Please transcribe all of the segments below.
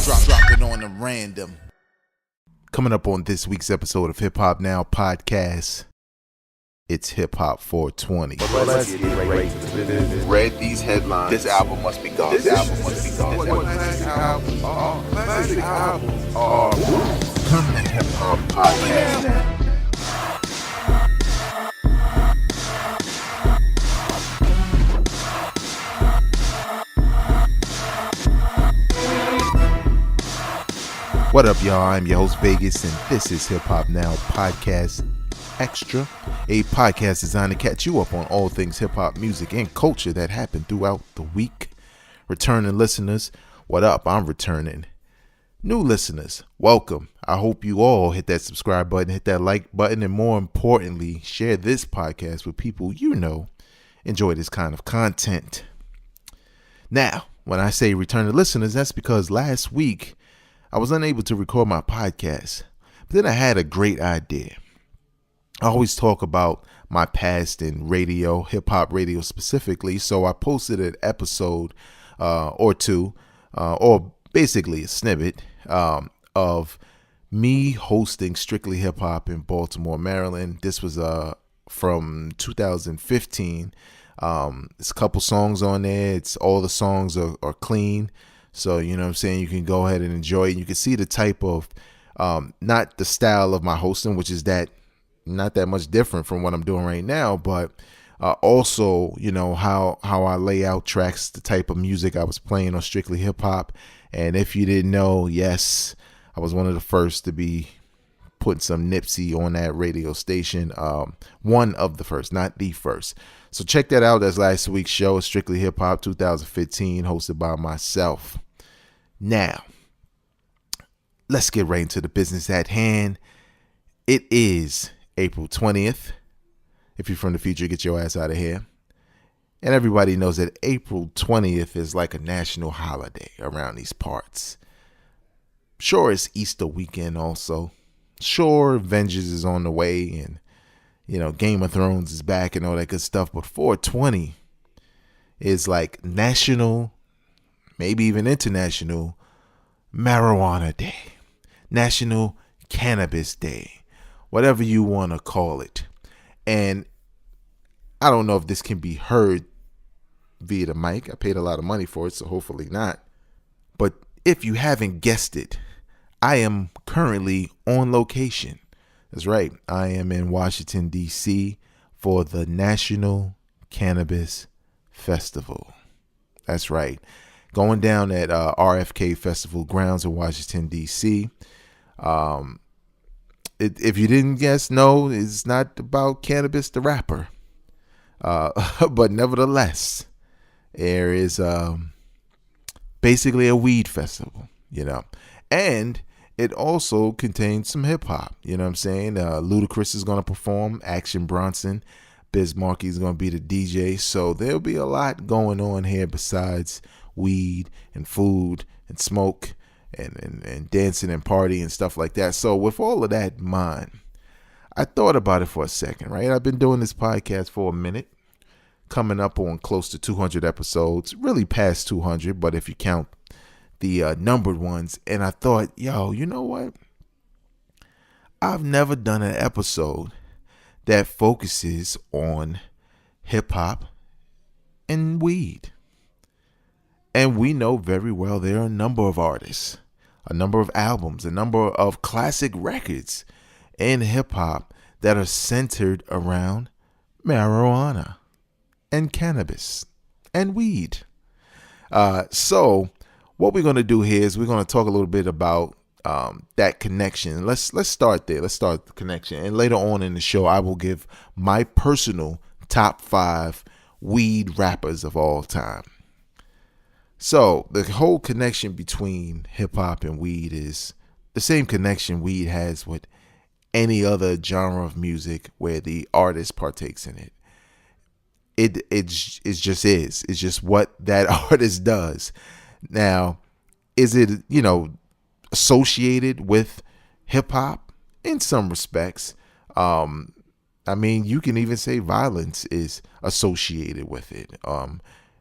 Drop it on them random. Coming up on this week's episode of Hip Hop Now podcast, it's Hip Hop 420. Let's get right to the business. Read these headlines. This album must be gone. This album must be gone. Classic albums. Come to Hip Hop podcast. What up, y'all? I'm your host, Vegas, and this is Hip Hop Now Podcast Extra, a podcast designed to catch you up on all things hip-hop music and culture that happened throughout the week. Returning listeners, what up? I'm returning. New listeners, welcome. I hope you all hit that subscribe button, hit that like button, and more importantly, share this podcast with people you know enjoy this kind of content. Now, when I say returning listeners, that's because last week I was unable to record my podcast, but then I had a great idea. I always talk about my past in radio, hip hop radio specifically, so I posted an episode or two, or basically a snippet of me hosting Strictly Hip Hop in Baltimore, Maryland. This was from 2015. It's a couple songs on there. It's all the songs are clean. So, you know what I'm saying? You can go ahead and enjoy it. You can see the type of, not the style of my hosting, which is that not that much different from what I'm doing right now, but also, you know, how I lay out tracks, the type of music I was playing on Strictly Hip Hop. And if you didn't know, yes, I was one of the first to be putting some Nipsey on that radio station. One of the first, not the first. So check that out. That's last week's show, Strictly Hip Hop 2015, hosted by myself. Now, let's get right into the business at hand. It is April 20th. If you're from the future, get your ass out of here. And everybody knows that April 20th is like a national holiday around these parts. Sure, it's Easter weekend also. Sure, Avengers is on the way and, you know, Game of Thrones is back and all that good stuff. But 420 is like national, maybe even international marijuana day, National Cannabis Day, whatever you want to call it. And I don't know if this can be heard via the mic. I paid a lot of money for it, so hopefully not. But if you haven't guessed it, I am currently on location. That's right. I am in Washington, D.C. for the National Cannabis Festival. That's right. Going down at RFK Festival grounds in Washington, D.C. If you didn't guess, no, it's not about Cannabis the rapper. But nevertheless, there is basically a weed festival, you know. And it also contains some hip hop, you know what I'm saying? Ludacris is going to perform, Action Bronson, Biz Markie is going to be the DJ. So there'll be a lot going on here besides weed and food and smoke and dancing and party and stuff like that. So with all of that in mind, I thought about it for a second, right? I've been doing this podcast for a minute, coming up on close to 200 episodes, really past 200, but if you count the numbered ones. And I thought, yo, you know what? I've never done an episode that focuses on hip hop and weed. And we know very well there are a number of artists, a number of albums, a number of classic records in hip hop that are centered around marijuana and cannabis and weed. So what we're going to do here is we're going to talk a little bit about that connection. Let's start there. Let's start the connection. And later on in the show, I will give my personal top 5 weed rappers of all time. So the whole connection between hip hop and weed is the same connection weed has with any other genre of music where the artist partakes in it. It just is. It's just what that artist does. Now, is it, you know, associated with hip hop in some respects? I mean, you can even say violence is associated with it.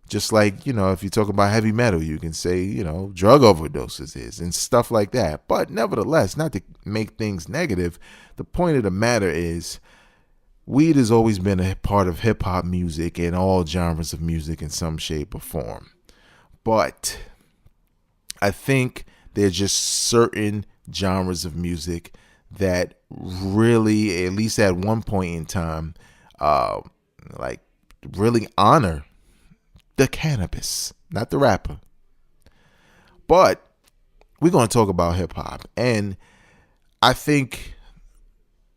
Just like, if you talk about heavy metal, you can say, drug overdoses is and stuff like that. But nevertheless, not to make things negative, the point of the matter is weed has always been a part of hip hop music and all genres of music in some shape or form. But I think there's just certain genres of music that really, at least at one point in time, like really honor the cannabis, not the rapper. But we're going to talk about hip hop. And I think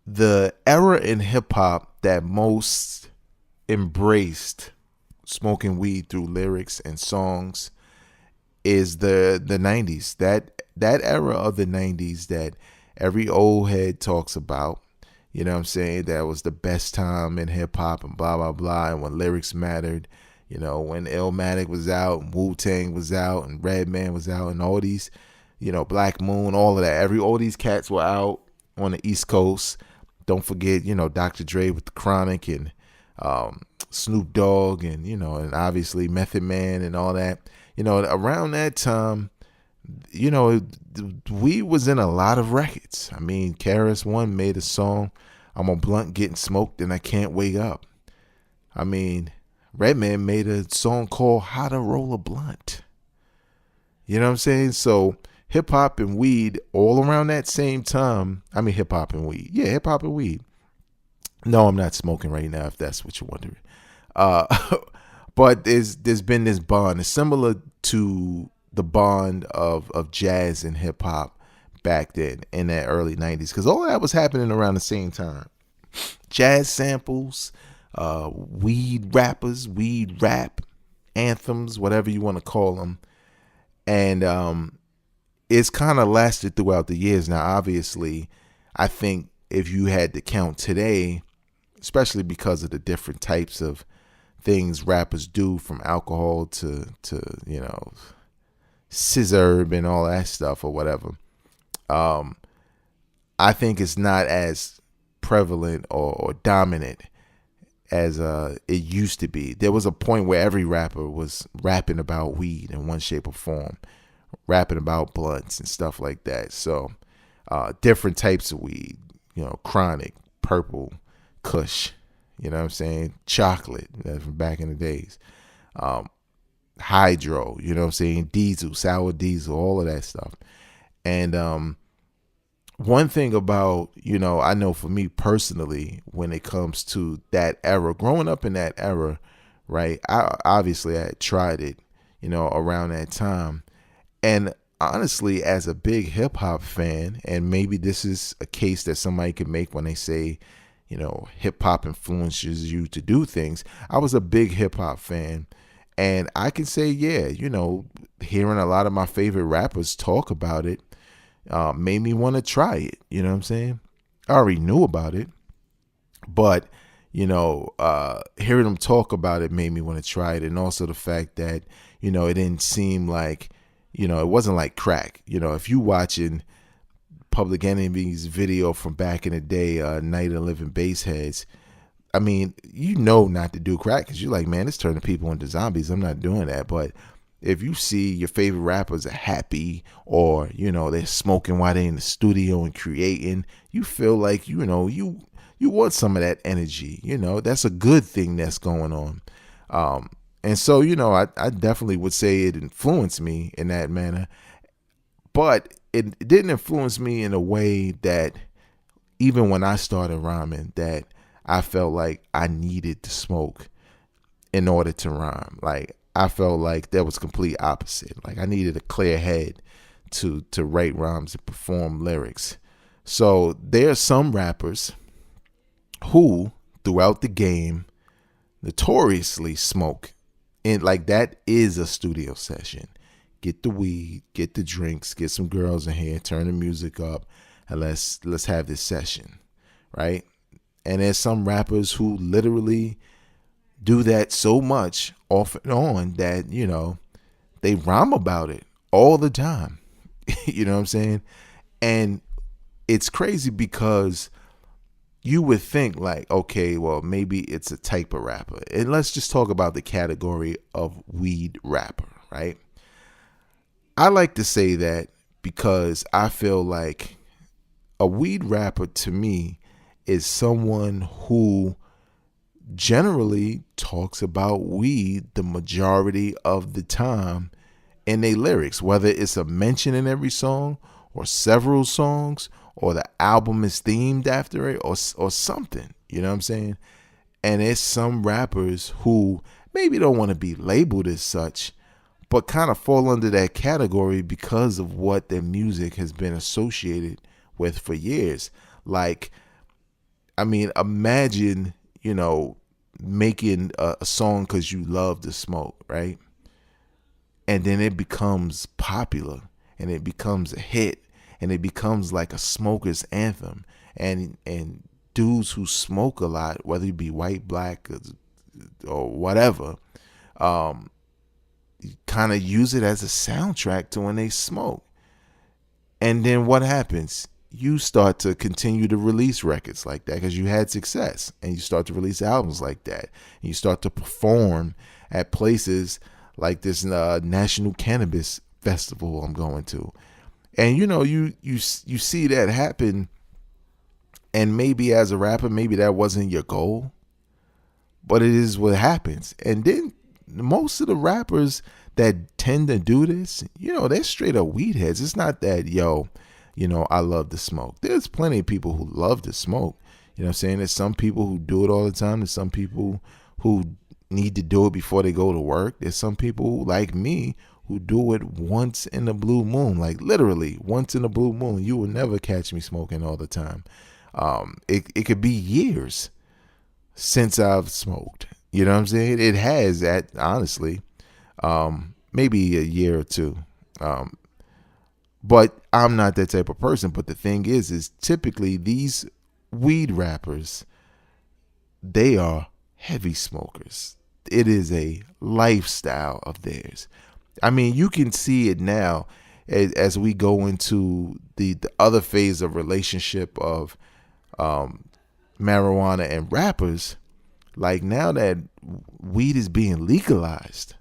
the era in hip hop that most embraced smoking weed through lyrics and songs is the 90s. That era of the 90s that every old head talks about. You know what I'm saying? That was the best time in hip hop and blah, blah, blah. And when lyrics mattered, when Illmatic was out and Wu-Tang was out and Redman was out and all these, Black Moon, all of that. All these cats were out on the East Coast. Don't forget, Dr. Dre with the Chronic and Snoop Dogg and, and obviously Method Man and all that. Around that time, we was in a lot of records. I mean, KRS-One made a song, I'm a blunt getting smoked and I can't wake up. I mean, Redman made a song called How to Roll a Blunt. You know what I'm saying? So hip hop and weed all around that same time. I mean, hip hop and weed. Yeah, hip hop and weed. No, I'm not smoking right now, if that's what you're wondering. But there's been this bond. It's similar to the bond of jazz and hip hop back then in that early 90s, because all that was happening around the same time. Jazz samples, weed rappers, weed rap, anthems, whatever you want to call them. And it's kind of lasted throughout the years. Now, obviously, I think if you had to count today, especially because of the different types of things rappers do, from alcohol to scissor and all that stuff or whatever, I think it's not as prevalent or dominant as it used to be. There was a point where every rapper was rapping about weed in one shape or form, rapping about blunts and stuff like that. So different types of weed, chronic, purple, kush, you know what I'm saying, chocolate, that's from back in the days, hydro, you know what I'm saying, diesel, sour diesel, all of that stuff. And one thing about, I know for me personally, when it comes to that era, growing up in that era, right, I had tried it, around that time. And honestly, as a big hip hop fan, and maybe this is a case that somebody could make when they say, hip hop influences you to do things. I was a big hip hop fan, and I can say, yeah, hearing a lot of my favorite rappers talk about it made me want to try it. You know what I'm saying? I already knew about it, but hearing them talk about it made me want to try it. And also the fact that, it didn't seem like, it wasn't like crack. If you watching Public Enemy's video from back in the day, Night of Living Bassheads, I mean, not to do crack, because you're like, man, it's turning people into zombies. I'm not doing that. But if you see your favorite rappers are happy, or, they're smoking while they're in the studio and creating, you feel like, you want some of that energy. That's a good thing that's going on. And so, I definitely would say it influenced me in that manner. But it didn't influence me in a way that even when I started rhyming, that I felt like I needed to smoke in order to rhyme. Like, I felt like that was complete opposite. Like, I needed a clear head to write rhymes and perform lyrics. So there are some rappers who throughout the game notoriously smoke. And like, that is a studio session. Get the weed, get the drinks, get some girls in here, turn the music up, and let's have this session, right? And there's some rappers who literally do that so much off and on that, they rhyme about it all the time. You know what I'm saying? And it's crazy because, you would think like, okay, well, maybe it's a type of rapper. And let's just talk about the category of weed rapper, right? I like to say that because I feel like a weed rapper to me is someone who generally talks about weed the majority of the time in their lyrics, whether it's a mention in every song or several songs or the album is themed after it or something, you know what I'm saying? And it's some rappers who maybe don't want to be labeled as such, but kind of fall under that category because of what their music has been associated with for years. Like, I mean, imagine, making a song because you love to smoke, right? And then it becomes popular and it becomes a hit and it becomes like a smoker's anthem. And dudes who smoke a lot, whether it be white, black, or whatever, kind of use it as a soundtrack to when they smoke. And then what happens? You start to continue to release records like that because you had success, and you start to release albums like that, and you start to perform at places like this National Cannabis Festival I'm going to. And you see that happen, and maybe as a rapper, maybe that wasn't your goal, but it is what happens. And then most of the rappers that tend to do this, they're straight up weed heads. It's not that, I love to smoke. There's plenty of people who love to smoke. You know what I'm saying? There's some people who do it all the time. There's some people who need to do it before they go to work. There's some people like me who do it once in a blue moon, like literally once in a blue moon. You will never catch me smoking all the time. It could be years since I've smoked. You know what I'm saying? It has, honestly, maybe a year or two. But I'm not that type of person. But the thing is typically these weed rappers, they are heavy smokers. It is a lifestyle of theirs. I mean, you can see it now as we go into the other phase of relationship of marijuana and rappers. Like now that weed is being legalized,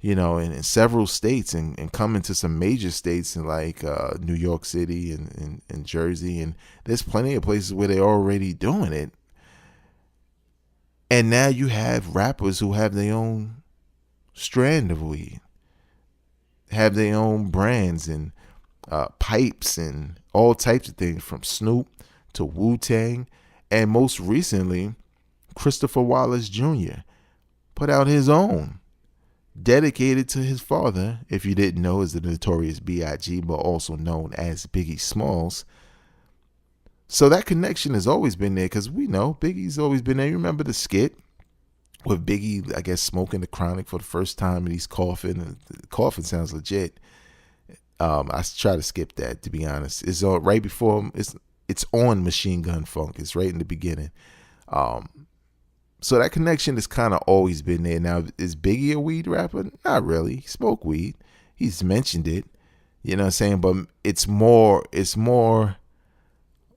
in several states and coming to some major states in like New York City and Jersey. And there's plenty of places where they're already doing it. And now you have rappers who have their own strand of weed, have their own brands and pipes and all types of things, from Snoop to Wu-Tang. And most recently, Christopher Wallace Jr. put out his own, dedicated to his father, if you didn't know, is the Notorious B.I.G., but also known as Biggie Smalls. So that connection has always been there because we know Biggie's always been there. You remember the skit with Biggie, I guess, smoking the Chronic for the first time and he's coughing. And the coughing sounds legit. I try to skip that, to be honest. It's right before, it's on Machine Gun Funk. It's right in the beginning. So that connection has kind of always been there. Now, is Biggie a weed rapper? Not really. He smoked weed. He's mentioned it. You know what I'm saying? But it's more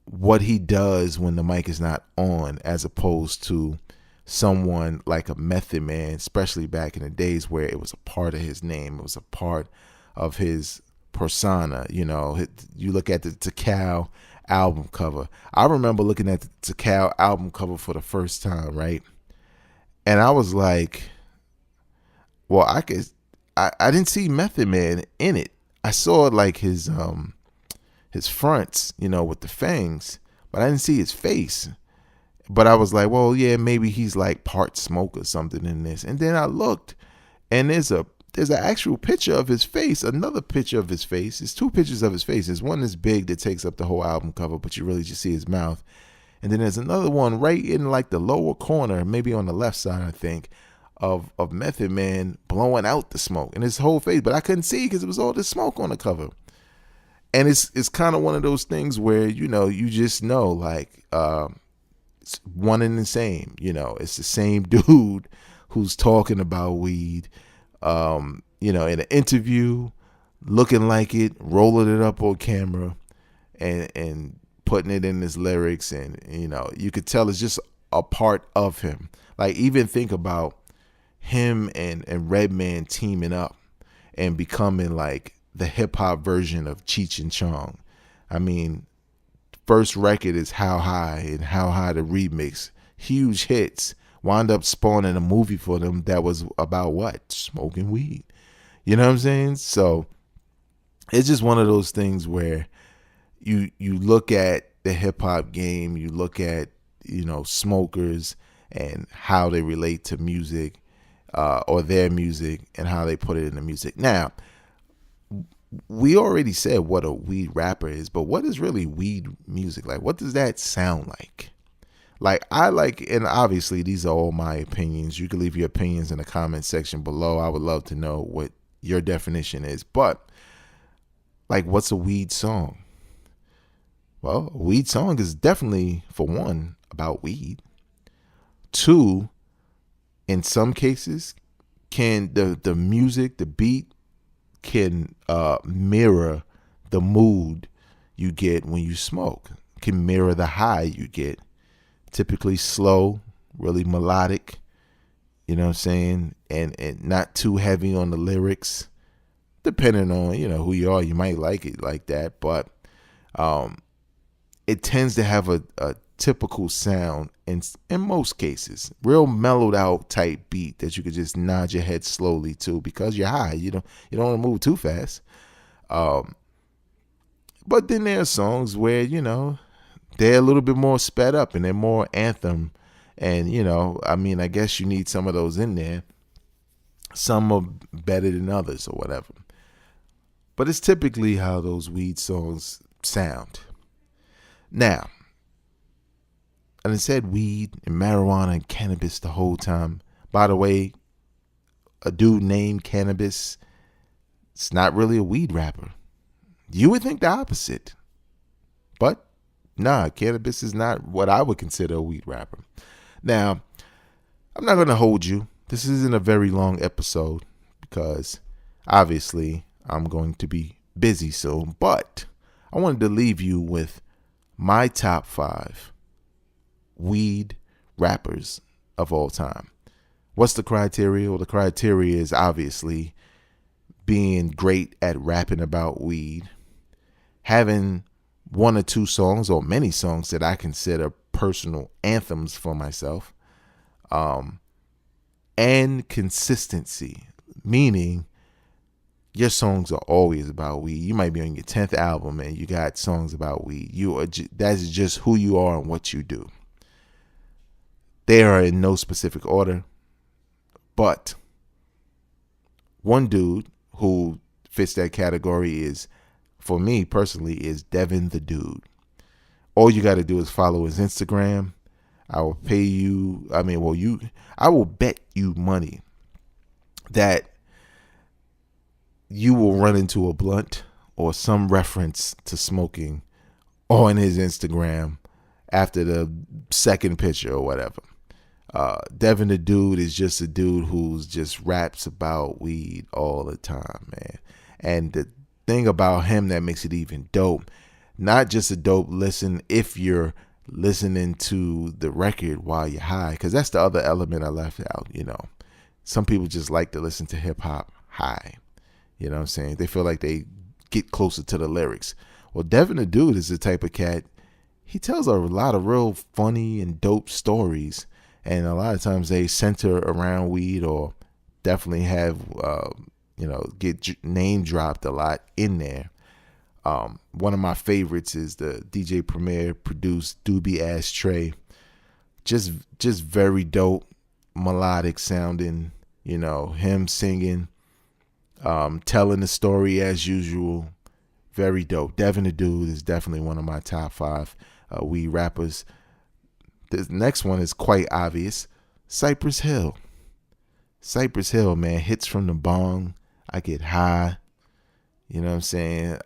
what he does when the mic is not on, as opposed to someone like a Method Man, especially back in the days where it was a part of his name. It was a part of his persona. You look at the Tikal album cover. I remember looking at the Tikal album cover for the first time, right? And I was like, well, I didn't see Method Man in it. I saw like his fronts, with the fangs, but I didn't see his face. But I was like, well, yeah, maybe he's like part smoke or something in this. And then I looked, and there's an actual picture of his face, another picture of his face. There's two pictures of his face. There's one that's big that takes up the whole album cover, but you really just see his mouth. And then there's another one right in like the lower corner, maybe on the left side, I think, of Method Man blowing out the smoke and his whole face. But I couldn't see because it was all the smoke on the cover. And it's kind of one of those things where, you just know, like, it's one and the same. It's the same dude who's talking about weed, in an interview, looking like it, rolling it up on camera, and putting it in his lyrics, and you could tell it's just a part of him. Like, even think about him and Redman teaming up and becoming like the hip hop version of Cheech and Chong. I mean, first record is How High, and How High the remix, huge hits, wound up spawning a movie for them that was about what? Smoking weed. You know what I'm saying? So it's just one of those things where you look at the hip hop game, you look at, smokers and how they relate to music, or their music, and how they put it in the music. Now, we already said what a weed rapper is, but what is really weed music? Like, what does that sound like? Like, and obviously these are all my opinions. You can leave your opinions in the comment section below. I would love to know what your definition is. But, like, what's a weed song? Well, a weed song is definitely, for one, about weed. Two, in some cases, can the music, the beat, can mirror the mood you get when you smoke. Can mirror the high you get. Typically slow, really melodic, you know what I'm saying? And not too heavy on the lyrics. Depending on, who you are, you might like it like that. But it tends to have a typical sound in most cases. Real mellowed out type beat that you could just nod your head slowly to because you're high. You don't want to move too fast. But then there are songs where, they're a little bit more sped up and they're more anthem. And, I guess you need some of those in there. Some are better than others or whatever. But it's typically how those weed songs sound. Now, and I said weed and marijuana and cannabis the whole time. By the way, a dude named Cannabis, it's not really a weed rapper. You would think the opposite. But nah, Cannabis is not what I would consider a weed rapper. Now, I'm not going to hold you. This isn't a very long episode because obviously I'm going to be busy soon. But I wanted to leave you with my top 5 weed rappers of all time. What's the criteria? Well, the criteria is obviously being great at rapping about weed, having one or two songs or many songs that I consider personal anthems for myself, and consistency, meaning your songs are always about weed. You might be on your 10th album and you got songs about weed. That's just who you are and what you do. They are in no specific order, but one dude who fits that category is, for me personally, is Devin the Dude. All you got to do is follow his Instagram. I will pay you. I will bet you money that you will run into a blunt or some reference to smoking on his Instagram after the second picture or whatever. Devin the Dude is just a dude who's just raps about weed all the time, man. And the thing about him that makes it even dope, not just a dope listen if you're listening to the record while you're high, because that's the other element I left out. Some people just like to listen to hip hop high. You know what I'm saying? They feel like they get closer to the lyrics. Well, Devin the Dude is the type of cat, he tells a lot of real funny and dope stories. And a lot of times they center around weed, or definitely have, get name dropped a lot in there. One of my favorites is the DJ Premier produced Doobie Ashtray. Just very dope, melodic sounding, him singing, telling the story as usual. Very dope. Devin the Dude is definitely one of my top 5 weed rappers. The next one is quite obvious. Cypress Hill. Cypress Hill, man, hits from the bong. I get high. You know what I'm saying?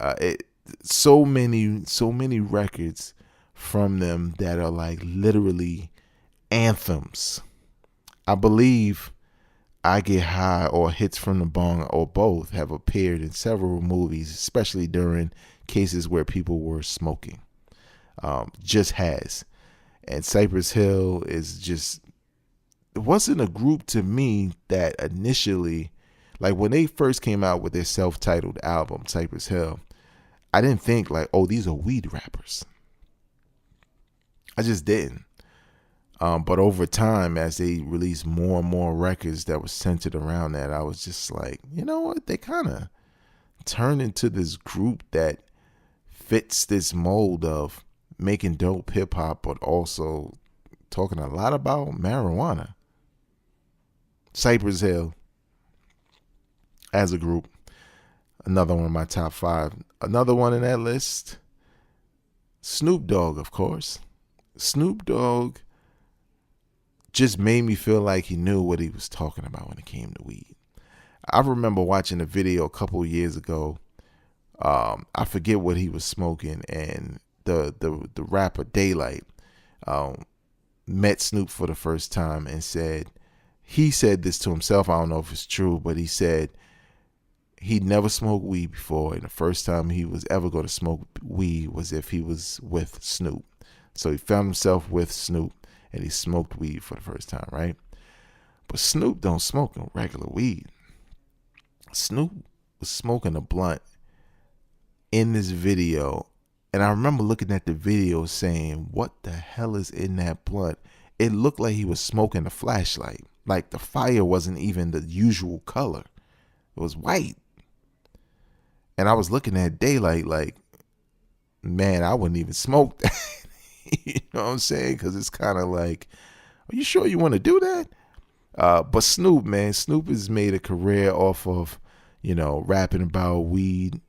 So many records from them that are like literally anthems. I believe I Get High or Hits from the Bong or both have appeared in several movies, especially during cases where people were smoking. just has. And Cypress Hill is just, it wasn't a group to me that initially, like when they first came out with their self-titled album, Cypress Hill, I didn't think like, oh, these are weed rappers. I just didn't. But over time, as they released more and more records that were centered around that, I was just like, you know what? They kind of turned into this group that fits this mold of making dope hip hop, but also talking a lot about marijuana. Cypress Hill, as a group, another one of my top 5. Another one in that list, Snoop Dogg, of course. Snoop Dogg just made me feel like he knew what he was talking about when it came to weed. I remember watching a video a couple of years ago. I forget what he was smoking, and the rapper Daylight met Snoop for the first time and said, he said this to himself, I don't know if it's true, but he said he'd never smoked weed before, and the first time he was ever going to smoke weed was if he was with Snoop. So he found himself with Snoop, and he smoked weed for the first time, right? But Snoop don't smoke no regular weed. Snoop was smoking a blunt in this video, and I remember looking at the video saying, what the hell is in that blunt? It looked like he was smoking a flashlight. Like the fire wasn't even the usual color. It was white. And I was looking at Daylight like, man, I wouldn't even smoke that. You know what I'm saying? Because it's kind of like, are you sure you want to do that? But Snoop, man, Snoop has made a career off of, rapping about weed,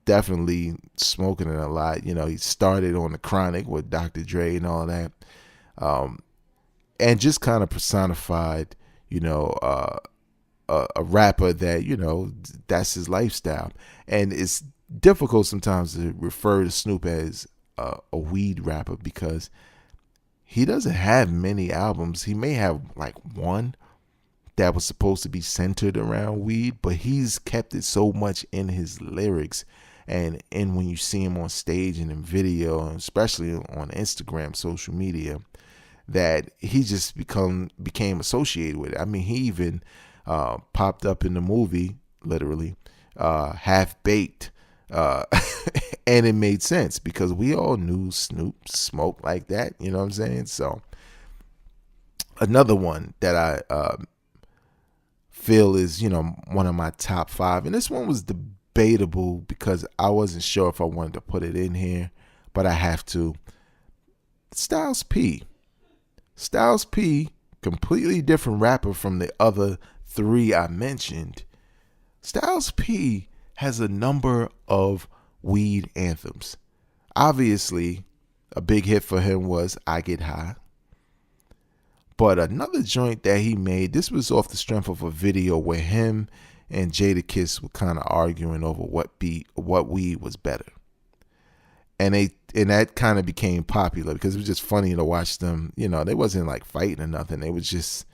definitely smoking it a lot. He started on the Chronic with Dr. Dre and all that. And just kind of personified, a rapper that, that's his lifestyle. And it's difficult sometimes to refer to Snoop as a weed rapper because he doesn't have many albums. He may have like one that was supposed to be centered around weed, but he's kept it so much in his lyrics and when you see him on stage and in video, and especially on Instagram, social media, that he just became associated with it. I mean, he even popped up in the movie, literally, Half Baked, and it made sense because we all knew Snoop smoked like that. You know what I'm saying? So another one that I feel is, one of my top 5. And this one was debatable because I wasn't sure if I wanted to put it in here, but I have to. Styles P. Styles P, completely different rapper from the other 3 I mentioned. Styles P has a number of weed anthems. Obviously, a big hit for him was I Get High. But another joint that he made, this was off the strength of a video where him and Jadakiss were kind of arguing over what weed was better. And that kind of became popular because it was just funny to watch them. They wasn't like fighting or nothing. They was just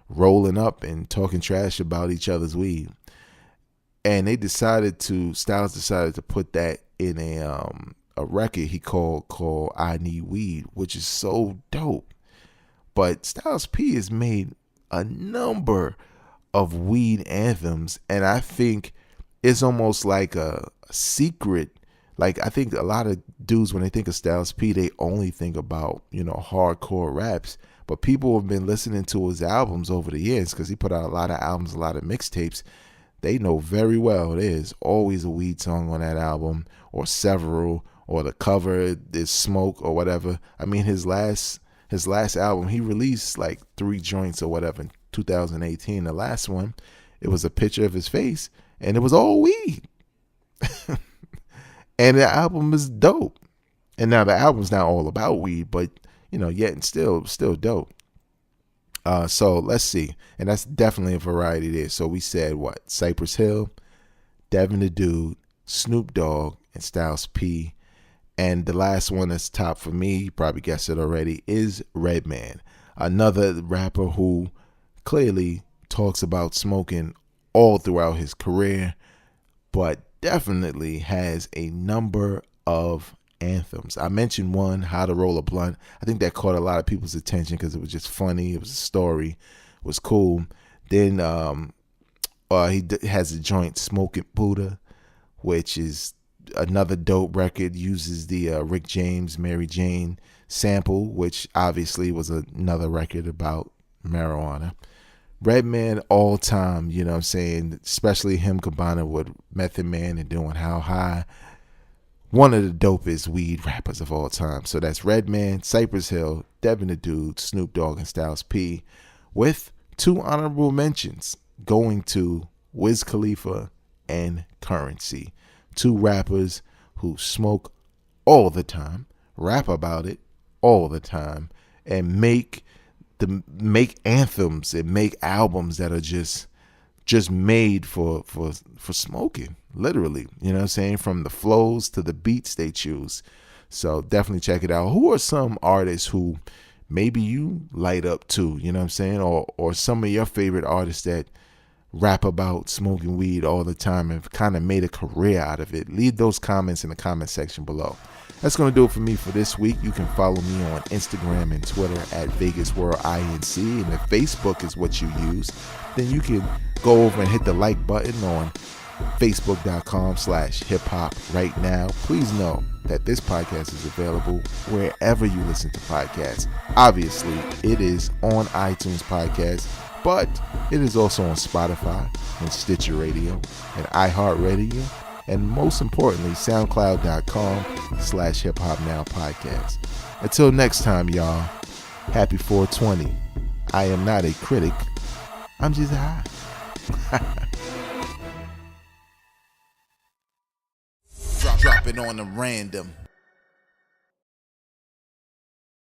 rolling up and talking trash about each other's weed. And Styles decided to put that in a record he called I Need Weed, which is so dope. But Styles P has made a number of weed anthems, and I think it's almost like a secret. Like, I think a lot of dudes, when they think of Styles P, they only think about, hardcore raps. But people have been listening to his albums over the years because he put out a lot of albums, a lot of mixtapes. They know very well there's always a weed song on that album, or several, or the cover is smoke or whatever. I mean, his last album, he released like 3 joints or whatever in 2018. The last one, it was a picture of his face, and it was all weed. And the album is dope. And now the album's not all about weed, but yet and still dope. So let's see. And that's definitely a variety there. So we said what? Cypress Hill, Devin the Dude, Snoop Dogg, and Styles P. And the last one that's top for me, you probably guessed it already, is Redman. Another rapper who clearly talks about smoking all throughout his career, but definitely has a number of anthems. I mentioned one, How to Roll a Blunt. I think that caught a lot of people's attention because it was just funny. It was a story. It was cool. Then has a joint, Smoking Buddha, which is another dope record. Uses the Rick James, Mary Jane sample, which obviously was another record about marijuana. Redman all time, you know what I'm saying, especially him combining with Method Man and doing How High. One of the dopest weed rappers of all time. So that's Redman, Cypress Hill, Devin the Dude, Snoop Dogg, and Styles P, with 2 honorable mentions going to Wiz Khalifa and Currency. 2 rappers who smoke all the time, rap about it all the time, and make anthems and make albums that are just made for smoking, literally. You know what I'm saying? From the flows to the beats they choose. So definitely check it out. Who are some artists who maybe you light up to, you know what I'm saying? Or some of your favorite artists that rap about smoking weed all the time and kind of made a career out of it? Leave those comments in the comment section below. That's going to do it for me for this week. You can follow me on Instagram and Twitter at VegasWorldINC. And if Facebook is what you use, then you can go over and hit the like button on Facebook.com/hiphop right now. Please know that this podcast is available wherever you listen to podcasts. Obviously, it is on iTunes Podcast, but it is also on Spotify and Stitcher Radio and iHeartRadio, and most importantly, SoundCloud.com/hiphopnowpodcast. Until next time, y'all, happy 420. I am not a critic. I'm just high. Drop it on the random.